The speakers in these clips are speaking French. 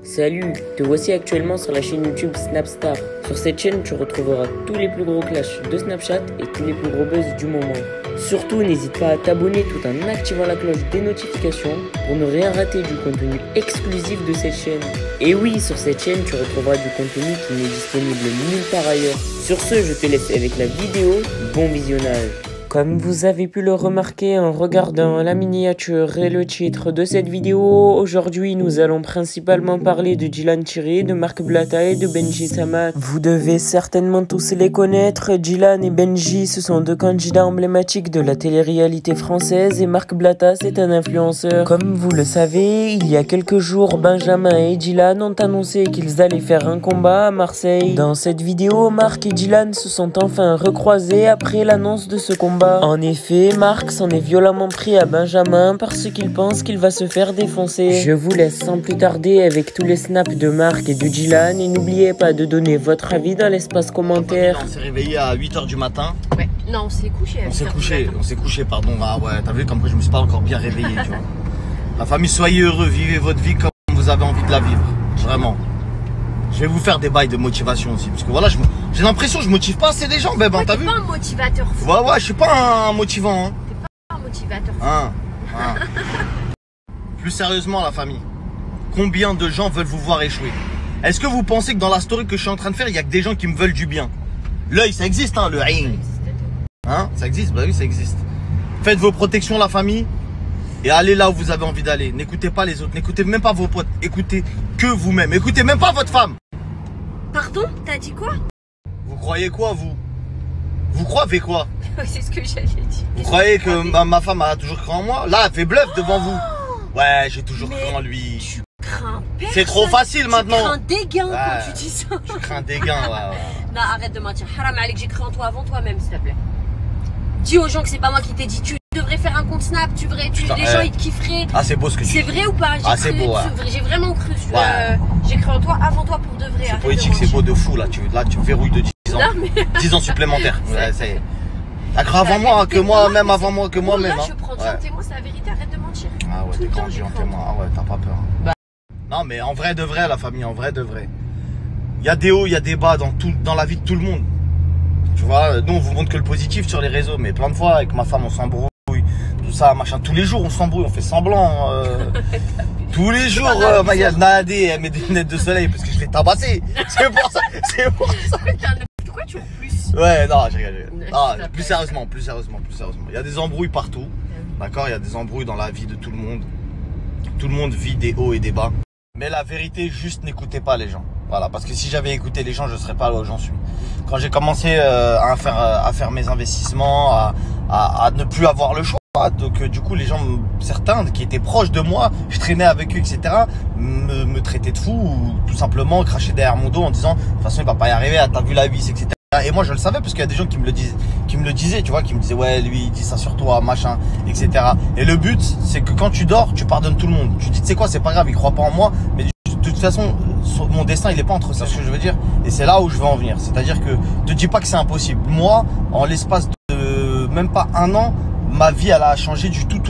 Salut, te voici actuellement sur la chaîne YouTube Snapstar. Sur cette chaîne, tu retrouveras tous les plus gros clashs de Snapchat et tous les plus gros buzz du moment. Surtout, n'hésite pas à t'abonner tout en activant la cloche des notifications pour ne rien rater du contenu exclusif de cette chaîne. Et oui, sur cette chaîne, tu retrouveras du contenu qui n'est disponible nulle part ailleurs. Sur ce, je te laisse avec la vidéo. Bon visionnage. Comme vous avez pu le remarquer en regardant la miniature et le titre de cette vidéo, aujourd'hui nous allons principalement parler de Dylan Thierry, de Marc Blatta et de Benji Samat. Vous devez certainement tous les connaître, Dylan et Benji ce sont deux candidats emblématiques de la télé-réalité française et Marc Blatta c'est un influenceur. Comme vous le savez, il y a quelques jours, Benjamin et Dylan ont annoncé qu'ils allaient faire un combat à Marseille. Dans cette vidéo, Marc et Dylan se sont enfin recroisés après l'annonce de ce combat. En effet, Marc s'en est violemment pris à Benjamin parce qu'il pense qu'il va se faire défoncer. Je vous laisse sans plus tarder avec tous les snaps de Marc et de Dylan et n'oubliez pas de donner votre avis dans l'espace commentaire. On s'est réveillé à 8 h du matin. Ouais, non, on s'est couché. On s'est couché, pardon. Ah ouais, t'as vu comme que je me suis pas encore bien réveillé, tu vois. La famille, soyez heureux, vivez votre vie comme vous avez envie de la vivre. Vraiment. Je vais vous faire des bails de motivation aussi. Parce que voilà, j'ai l'impression que je motive pas assez les gens, ben, t'as vu? T'es pas un motivateur fou. Ouais, je suis pas un motivant. Hein. T'es pas un motivateur fou. Plus sérieusement, la famille, combien de gens veulent vous voir échouer? Est-ce que vous pensez que dans la story que je suis en train de faire, il y a que des gens qui me veulent du bien? L'œil, ça existe, hein, le aïn. Hein, ça existe, bah oui, ça existe. Faites vos protections, la famille, et allez là où vous avez envie d'aller. N'écoutez pas les autres, n'écoutez même pas vos potes, écoutez que vous-même. Écoutez même pas votre femme. Pardon, t'as dit quoi? Vous croyez quoi, vous? Vous croyez quoi? C'est ce que j'allais dire. Vous croyez que ma femme a toujours cru en moi? Là, elle fait bluff devant vous. Ouais, j'ai toujours cru en lui. Tu crains personne. C'est trop facile maintenant. Tu crains dégain quand tu dis ça. Je crains dégain, ouais. Non, arrête de mentir. Haram Alek, j'ai cru en toi avant toi-même, s'il te plaît. Dis aux gens que c'est pas moi qui t'ai dit. Tu devrais faire un compte Snap, les gens ils te kifferaient. Ah, c'est beau ce que tu dis. C'est vrai ou pas? C'est beau, ouais. J'ai vraiment cru. Ouais. J'ai cru en toi avant toi pour de vrai. C'est poétique, c'est beau de fou. Là, tu verrouilles de 10 ans. Non, mais... 10 ans supplémentaires. Ouais, ça y est. T'as cru avant moi, que moi, même avant moi, que moi-même. Là, je prends Dieu en témoin, c'est la vérité, arrête de mentir. Ah ouais, t'es grand Dieu en témoin. Ah ouais, t'as pas peur. Bah. Non, mais en vrai de vrai, la famille, en vrai de vrai. Il y a des hauts, il y a des bas dans la vie de tout le monde. Tu vois, nous, on vous montre que le positif sur les réseaux, mais plein de fois, avec ma femme, on s'embrouille. Tout ça, machin. Tous les jours, on s'embrouille, on fait semblant. Tous les jours, Mayal Nadé, elle met des lunettes de soleil parce que je l'ai tabassé. C'est pour ça. Pourquoi tu roules plus? Ouais, non, j'ai rigolé. Plus sérieusement. Il y a des embrouilles partout. D'accord, il y a des embrouilles dans la vie de tout le monde. Tout le monde vit des hauts et des bas. Mais la vérité, juste n'écoutez pas les gens. Voilà, parce que si j'avais écouté les gens, je serais pas là où j'en suis. Quand j'ai commencé à faire mes investissements, à ne plus avoir le choix. Donc du coup les gens, certains qui étaient proches de moi, je traînais avec eux, etc., me traitaient de fou ou tout simplement crachaient derrière mon dos en disant de toute façon il va pas y arriver, t'as vu la vis, etc. Et moi je le savais parce qu'il y a des gens qui me le disaient, tu vois, qui me disaient ouais lui il dit ça sur toi, machin, etc. Et le but c'est que quand tu dors, tu pardonnes tout le monde. Tu dis tu sais quoi, c'est pas grave, il croit pas en moi, mais de toute façon mon destin il est pas entre ça, ce que je veux dire. Et c'est là où je veux en venir, c'est-à-dire que te dis pas que c'est impossible. Moi en l'espace de même pas un an, ma vie elle a changé du tout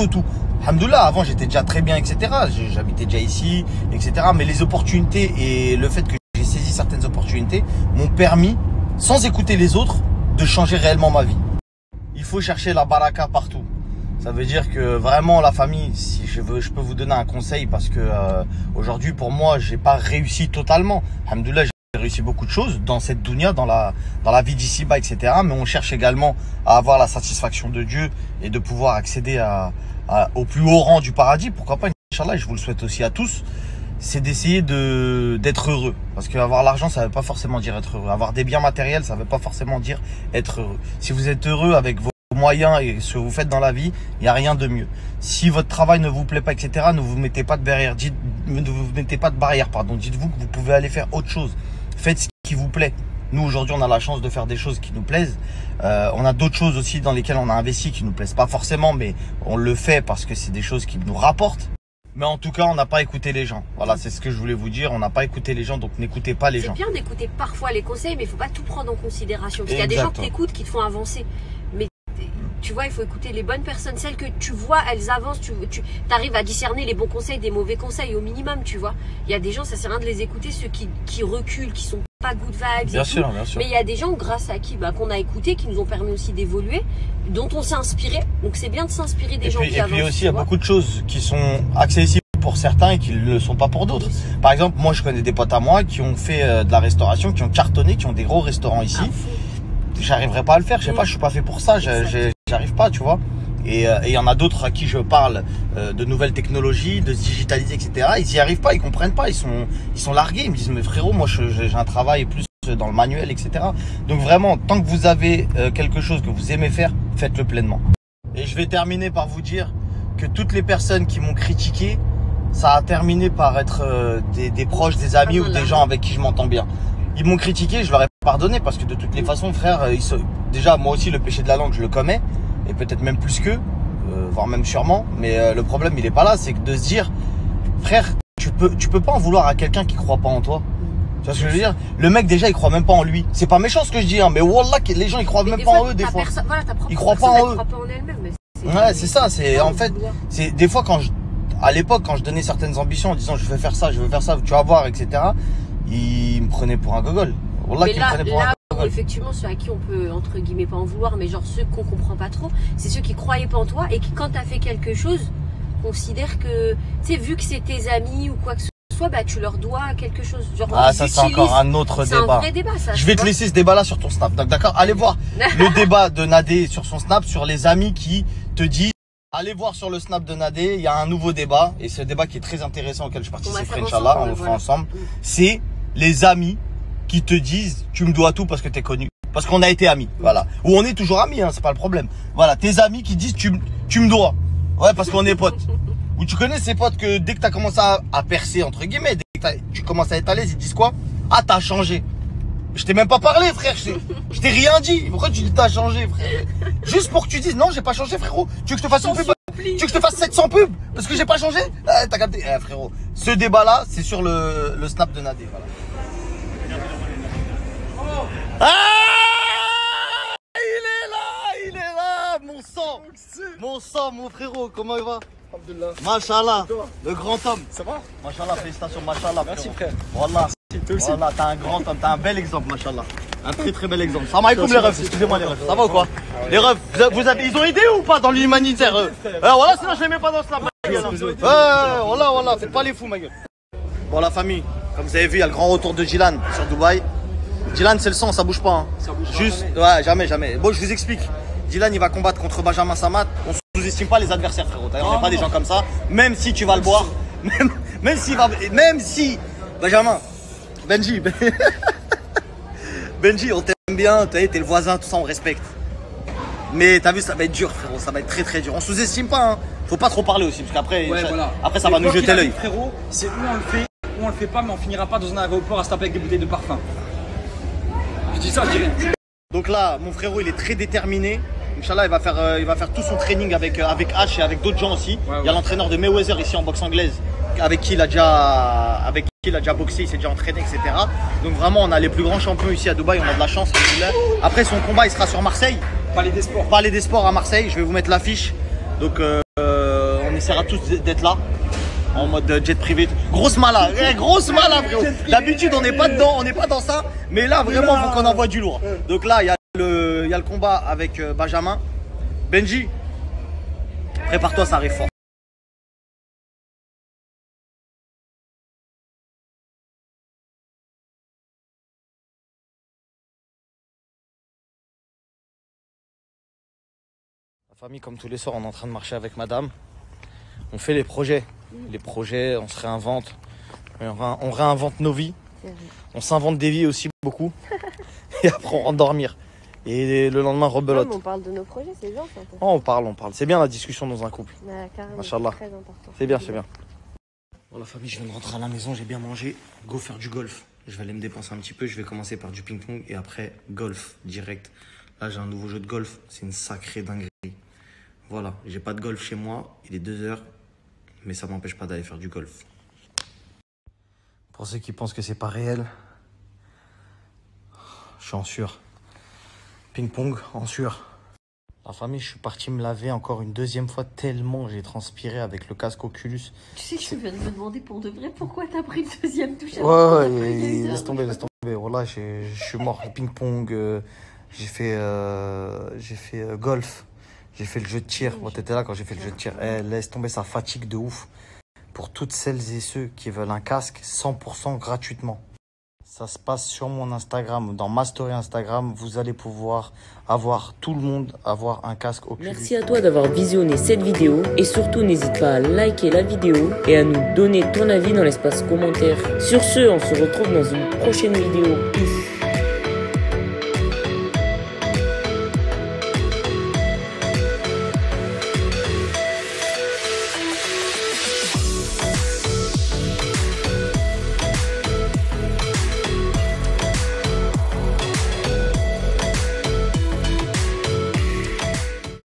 au tout. Alhamdoulilah, avant j'étais déjà très bien, etc. J'habitais déjà ici, etc. Mais les opportunités et le fait que j'ai saisi certaines opportunités m'ont permis, sans écouter les autres, de changer réellement ma vie. Il faut chercher la baraka partout. Ça veut dire que vraiment la famille, si je peux vous donner un conseil parce que aujourd'hui pour moi j'ai pas réussi totalement. Alhamdoulilah, j'ai réussi beaucoup de choses dans cette dunya, dans la vie d'ici-bas, etc. Mais on cherche également à avoir la satisfaction de Dieu et de pouvoir accéder au plus haut rang du paradis. Pourquoi pas, Inch'Allah, je vous le souhaite aussi à tous. C'est d'essayer d'être heureux. Parce qu'avoir l'argent, ça ne veut pas forcément dire être heureux. Avoir des biens matériels, ça ne veut pas forcément dire être heureux. Si vous êtes heureux avec vos moyens et ce que vous faites dans la vie, il n'y a rien de mieux. Si votre travail ne vous plaît pas, etc., ne vous mettez pas de barrière. Dites-vous que vous pouvez aller faire autre chose. Faites ce qui vous plaît. Nous, aujourd'hui, on a la chance de faire des choses qui nous plaisent. On a d'autres choses aussi dans lesquelles on a investi qui nous plaisent pas forcément, mais on le fait parce que c'est des choses qui nous rapportent. Mais en tout cas, on n'a pas écouté les gens. Voilà, c'est ce que je voulais vous dire. On n'a pas écouté les gens, donc n'écoutez pas les gens. C'est bien d'écouter parfois les conseils, mais il ne faut pas tout prendre en considération. Parce qu'il y a des gens qui t'écoutent, qui te font avancer. Mais tu vois, il faut écouter les bonnes personnes, celles que tu vois, elles avancent, tu arrives à discerner les bons conseils des mauvais conseils au minimum, tu vois. Il y a des gens, ça sert à rien de les écouter, ceux qui reculent, qui sont pas good vibes. Bien sûr, bien sûr. Mais il y a des gens grâce à qui, qu'on a écouté, qui nous ont permis aussi d'évoluer, dont on s'est inspiré. Donc c'est bien de s'inspirer des gens qui avancent. Et puis aussi, il y a beaucoup de choses qui sont accessibles pour certains et qui ne le sont pas pour d'autres. Par exemple, moi je connais des potes à moi qui ont fait de la restauration, qui ont cartonné, qui ont des gros restaurants ici. J'arriverai pas à le faire, je sais pas, je suis pas fait pour ça, j'arrive pas, tu vois. Et il y en a d'autres à qui je parle de nouvelles technologies, de se digitaliser, etc. Ils y arrivent pas, ils comprennent pas, ils sont largués, ils me disent mais frérot, moi j'ai un travail plus dans le manuel, etc. Donc vraiment, tant que vous avez quelque chose que vous aimez faire, faites-le pleinement. Et je vais terminer par vous dire que toutes les personnes qui m'ont critiqué, ça a terminé par être des proches, des amis ou des gens avec qui je m'entends bien. Ils m'ont critiqué, je leur ai pardonné parce que de toutes les façons, frère, déjà moi aussi le péché de la langue, je le commets et peut-être même plus qu'eux, voire même sûrement. Mais le problème, il est pas là, c'est que de se dire, frère, tu peux pas en vouloir à quelqu'un qui croit pas en toi. Tu vois ce que je veux dire? Le mec déjà, il croit même pas en lui. C'est pas méchant ce que je dis, hein, mais wallah, les gens ils croient même pas en eux des fois. Voilà, ils croient pas en eux. Ouais, c'est ça. C'est en fait, c'est des fois à l'époque, quand je donnais certaines ambitions en disant je veux faire ça, tu vas voir, etc. Ils me prenaient pour un gogol. Mais là où effectivement ceux à qui on peut entre guillemets pas en vouloir, mais genre ceux qu'on comprend pas trop, c'est ceux qui croyaient pas en toi et qui quand t'as fait quelque chose considèrent que, tu sais, vu que c'est tes amis ou quoi que ce soit, tu leur dois quelque chose. Genre, ça c'est encore un autre débat. C'est un vrai débat ça. Je vais te laisser ce débat là sur ton Snap. D'accord, allez voir le débat de Nadé sur son Snap sur les amis qui te disent. Allez voir sur le Snap de Nadé, il y a un nouveau débat et ce débat qui est très intéressant auquel je participerai, Inch'Allah, on le fera ensemble. C'est les amis qui te disent tu me dois tout parce que t'es connu, parce qu'on a été amis, voilà. Ou on est toujours amis, hein, c'est pas le problème. Voilà, tes amis qui disent tu me dois, ouais, parce qu'on est potes. Ou tu connais ces potes que dès que t'as commencé à percer entre guillemets, dès que tu commences à être à l'aise, ils disent quoi? Ah, t'as changé. Je t'ai même pas parlé, frère. Je t'ai rien dit. Pourquoi tu dis t'as changé, frère? Juste pour que tu dises non, j'ai pas changé, frérot. Tu veux que je te fasse une pub? Tu veux que je te fasse 700 pubs parce que j'ai pas changé? T'as capté? Frérot. Ce débat-là, c'est sur le Snap de Nadé. Voilà. Ah! Il est là, mon sang, mon frérot. Comment il va? Machallah, le grand homme. Ça va? Machallah, félicitations, machallah. Merci, frère. Voilà. Voilà, t'as un grand homme, t'as un bel exemple, machallah. Un très très bel exemple. Salam alaikum les refs, excusez-moi les refs. Ça va ou quoi? Les refs, ils ont aidé ou pas dans l'humanitaire? Voilà, sinon je les mets pas dans ce snap. Voilà, faites pas les fous, ma gueule. Bon, la famille, comme vous avez vu, il y a le grand retour de Dylan sur Dubaï. Dylan, c'est le sang, ça bouge pas. Hein. Ça bouge juste, ouais, jamais. Bon, je vous explique. Dylan, il va combattre contre Benjamin Samat. On sous-estime pas les adversaires, frérot. On n'est pas des gens comme ça. Même si tu vas le boire, même si, Benjamin. Benji, on t'aime bien, t'es le voisin, tout ça, on respecte. Mais t'as vu, ça va être dur, frérot, ça va être très très dur. On sous-estime pas, hein. Faut pas trop parler aussi, parce qu'après, après ça va nous jeter l'œil. Frérot, c'est où on le fait, où on le fait pas, mais on finira pas dans un aéroport à se taper avec des bouteilles de parfum. Je dis ça, je dis rien. Donc là, mon frérot, il est très déterminé. Inch'Allah, il va faire tout son training avec H et avec d'autres gens aussi. Ouais. Il y a l'entraîneur de Mayweather ici en boxe anglaise, avec qui il a déjà boxé, il s'est déjà entraîné, etc. Donc vraiment, on a les plus grands champions ici à Dubaï, on a de la chance. Après, son combat, il sera sur Marseille. Palais des Sports à Marseille, je vais vous mettre l'affiche. Donc on essaiera tous d'être là, en mode jet privé. Grosse mala, frérot. D'habitude, on n'est pas dedans, on n'est pas dans ça. Mais là, vraiment, il faut qu'on envoie du lourd. Donc là, il y a le combat avec Benjamin. Benji, prépare-toi, ça arrive fort. La famille, comme tous les soirs, on est en train de marcher avec madame. On fait les projets. Les projets, on se réinvente. On réinvente nos vies. On s'invente des vies aussi beaucoup. Et après, on rentre dormir. Et le lendemain, rebelote. On parle de nos projets, c'est bien ça. Oh, on parle. C'est bien la discussion dans un couple. Machallah. C'est bien. Bon, la famille, je viens de rentrer à la maison, j'ai bien mangé. Go faire du golf. Je vais aller me dépenser un petit peu. Je vais commencer par du ping-pong et après, golf direct. Là, j'ai un nouveau jeu de golf. C'est une sacrée dinguerie. Voilà, j'ai pas de golf chez moi. Il est 2h. Mais ça m'empêche pas d'aller faire du golf. Pour ceux qui pensent que c'est pas réel, je suis en sueur. Ping-pong en sueur. La famille, je suis parti me laver encore une deuxième fois tellement j'ai transpiré avec le casque Oculus. Tu sais que je viens de me demander pour de vrai pourquoi t'as pris une deuxième touche. Ouais, laisse tomber. Voilà, je suis mort. Ping-pong, j'ai fait golf, j'ai fait le jeu de tir. Ouais, t'étais là quand j'ai fait le jeu de tir. Laisse tomber, ça fatigue de ouf. Pour toutes celles et ceux qui veulent un casque, 100% gratuitement. Ça se passe sur mon Instagram, dans ma story Instagram. Vous allez pouvoir avoir, tout le monde, avoir un casque Oculus. Merci à toi d'avoir visionné cette vidéo. Et surtout, n'hésite pas à liker la vidéo et à nous donner ton avis dans l'espace commentaire. Sur ce, on se retrouve dans une prochaine vidéo. Peace.